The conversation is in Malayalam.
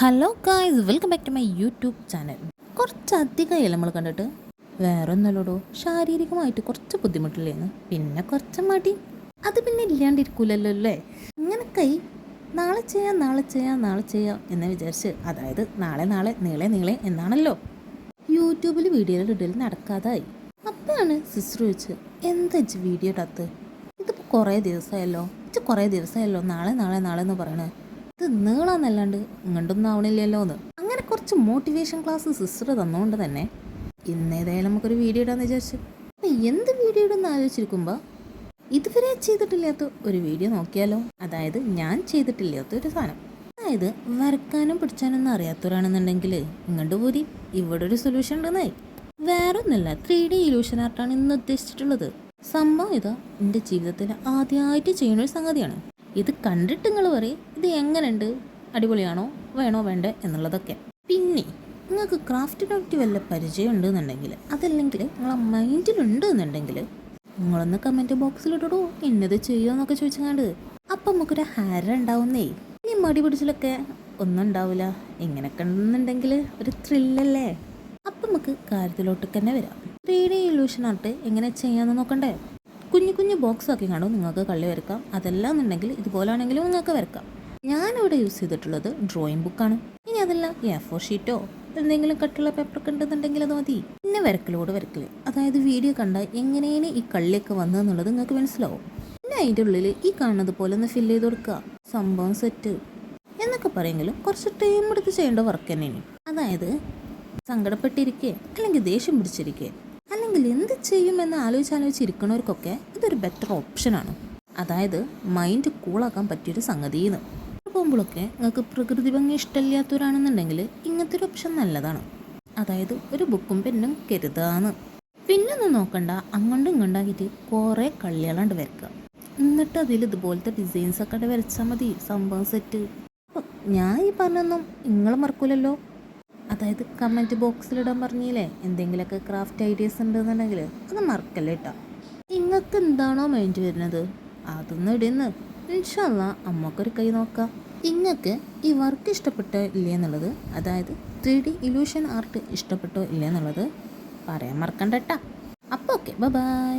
Hello guys, welcome back to my YouTube channel. കുറച്ചധികം നമ്മൾ കണ്ടിട്ട് വേറെ ഒന്നല്ലോടോ, ശാരീരികമായിട്ട് കുറച്ച് ബുദ്ധിമുട്ടില്ലേന്ന്, പിന്നെ കുറച്ച് മടി, അത് പിന്നെ ഇല്ലാണ്ടിരിക്കൂലല്ലോ അല്ലേ. ഇങ്ങനെ നാളെ ചെയ്യാം എന്ന് വിചാരിച്ച്, അതായത് നാളെ നീളെ എന്നാണല്ലോ യൂട്യൂബിൽ വീഡിയോയിൽ ഇടൽ നടക്കാതായി. അപ്പോഴാണ് സിസ്റ്റർ ചോദിച്ച്, എന്താ വീഡിയോ ഇടാത്തത്? ഇതിപ്പോൾ കുറേ ദിവസമായല്ലോ നാളെ എന്ന് പറയണേ. ഇത് നീളാന്നല്ലാണ്ട് ഇങ്ങോട്ടൊന്നും ആവണില്ലല്ലോ എന്ന്. അങ്ങനെ കുറച്ച് മോട്ടിവേഷൻ ക്ലാസ് സിസ്റ്റർ തന്നുകൊണ്ട് തന്നെ ഇന്നേതായാലും നമുക്കൊരു വീഡിയോ ഇടാന്ന് വിചാരിച്ചു. എന്ത് വീഡിയോ ഇടുന്ന് ആലോചിച്ചിരിക്കുമ്പോൾ ഇതുവരെ ചെയ്തിട്ടില്ലാത്ത ഒരു വീഡിയോ നോക്കിയാലോ. അതായത് ഞാൻ ചെയ്തിട്ടില്ലാത്ത ഒരു സാധനം. അതായത് വരക്കാനും പിടിച്ചാനൊന്നും അറിയാത്തവരാണെന്നുണ്ടെങ്കിൽ ഇങ്ങോട്ട് പോരി, ഇവിടെ ഒരു സൊല്യൂഷൻ ഉണ്ടെന്നായി. വേറെ ഒന്നുമില്ല, 3D ഇലൂഷൻ ആർട്ടാണ് ഇന്ന് ഉദ്ദേശിച്ചിട്ടുള്ളത്. സംഭവം ഇതാ എൻ്റെ ജീവിതത്തിൽ ആദ്യമായിട്ട് ചെയ്യുന്നൊരു സംഗതിയാണ്. ഇത് കണ്ടിട്ട് നിങ്ങൾ പറയും, ഇത് എങ്ങനെയുണ്ട്, അടിപൊളിയാണോ, വേണോ വേണ്ടേ എന്നുള്ളതൊക്കെ. പിന്നെ നിങ്ങൾക്ക് ക്രാഫ്റ്റിനൊക്കെ വല്ല പരിചയം ഉണ്ടെന്നുണ്ടെങ്കിൽ, അതല്ലെങ്കിൽ നിങ്ങളെ മൈൻഡിലുണ്ട് എന്നുണ്ടെങ്കിൽ നിങ്ങളൊന്ന് കമൻറ്റ് ബോക്സിലിട്ടോ ഇന്നത് ചെയ്യുമെന്നൊക്കെ ചോദിച്ചാണ്ട്. അപ്പം നമുക്കൊരു ഹര ഉണ്ടാവുന്നേ. ഇനി മടി പിടിച്ചിലൊക്കെ ഒന്നും ഉണ്ടാവില്ല. ഇങ്ങനെയൊക്കെ ഉണ്ടെന്നുണ്ടെങ്കിൽ ഒരു ത്രില്ലല്ലേ. അപ്പം നമുക്ക് കാര്യത്തിലോട്ട് തന്നെ വരാം. 3D ഇലൂഷൻ ആർട്ട് എങ്ങനെ ചെയ്യാമെന്ന് നോക്കണ്ടേ. കുഞ്ഞു ബോക്സ് ആക്കി കാണും നിങ്ങൾക്ക് കള്ളി വരക്കാം. അതല്ല എന്നുണ്ടെങ്കിൽ ഇതുപോലാണെങ്കിലും നിങ്ങൾക്ക് വരക്കാം. ഞാനിവിടെ യൂസ് ചെയ്തിട്ടുള്ളത് ഡ്രോയിങ് ബുക്കാണ്. ഇനി അതല്ല A4 ഷീറ്റോ എന്തെങ്കിലും കട്ടുള്ള പേപ്പറൊക്കെ ഉണ്ടെന്നുണ്ടെങ്കിൽ അത് മതി. പിന്നെ വരക്കല്, അതായത് വീഡിയോ കണ്ടാൽ എങ്ങനെയാണ് ഈ കള്ളിയൊക്കെ വന്നതെന്നുള്ളത് നിങ്ങൾക്ക് മനസ്സിലാവും. പിന്നെ അതിൻ്റെ ഉള്ളിൽ ഈ കാണുന്നത് പോലെ ഒന്ന് ഫില്ല് ചെയ്ത് കൊടുക്കുക. സംഭവം സെറ്റ് എന്നൊക്കെ പറയുമെങ്കിലും കുറച്ച് ടൈം എടുത്ത് ചെയ്യേണ്ട വർക്ക് തന്നെയാണ്. അതായത് സങ്കടപ്പെട്ടിരിക്കുക അല്ലെങ്കിൽ ദേഷ്യം പിടിച്ചിരിക്കുക അല്ലെങ്കിൽ എന്ത് ചെയ്യുമെന്ന് ആലോചിച്ചിരിക്കുന്നവർക്കൊക്കെ ഇതൊരു ബെറ്റർ ഓപ്ഷനാണ്. അതായത് മൈൻഡ് കൂളാക്കാൻ പറ്റിയൊരു സംഗതിന്ന് പോകുമ്പോഴൊക്കെ നിങ്ങൾക്ക് പ്രകൃതി ഭംഗി ഇഷ്ടമില്ലാത്തവരാണെന്നുണ്ടെങ്കിൽ ഇങ്ങനത്തെ ഒരു ഓപ്ഷൻ നല്ലതാണ്. അതായത് ഒരു ബുക്കും പെന്നും കരുതാന്ന്. പിന്നൊന്നും നോക്കണ്ട, അങ്ങോട്ടും ഇങ്ങോട്ടാക്കിയിട്ട് കുറേ കള്ളികളാണ്ട് വരക്കുക. എന്നിട്ട് അതിൽ ഇതുപോലത്തെ ഡിസൈൻസൊക്കെ വരച്ചാൽ മതി. സംഭവം സെറ്റ്. ഞാൻ ഈ പറഞ്ഞൊന്നും നിങ്ങൾ മറക്കൂലല്ലോ. അതായത് കമൻറ്റ് ബോക്സിലിടാൻ പറഞ്ഞില്ലേ എന്തെങ്കിലുമൊക്കെ ക്രാഫ്റ്റ് ഐഡിയാസ് ഉണ്ടെന്നുണ്ടെങ്കിൽ അത് മറക്കല്ലേ കേട്ടോ. നിങ്ങൾക്ക് എന്താണോ മൈൻഡ് വരുന്നത് അതൊന്നും ഇടുന്ന്. ഇൻഷാ അല്ലാ അമ്മക്കൊരു കൈ നോക്കാം. നിങ്ങൾക്ക് ഈ വർക്ക് ഇഷ്ടപ്പെട്ടോ ഇല്ലേ എന്നുള്ളത്, അതായത് 3D ഇലൂഷൻ ആർട്ട് ഇഷ്ടപ്പെട്ടോ ഇല്ലേ എന്നുള്ളത് പറയാൻ മറക്കണ്ട കേട്ടോ. അപ്പോൾ ഓക്കെ, ബൈ.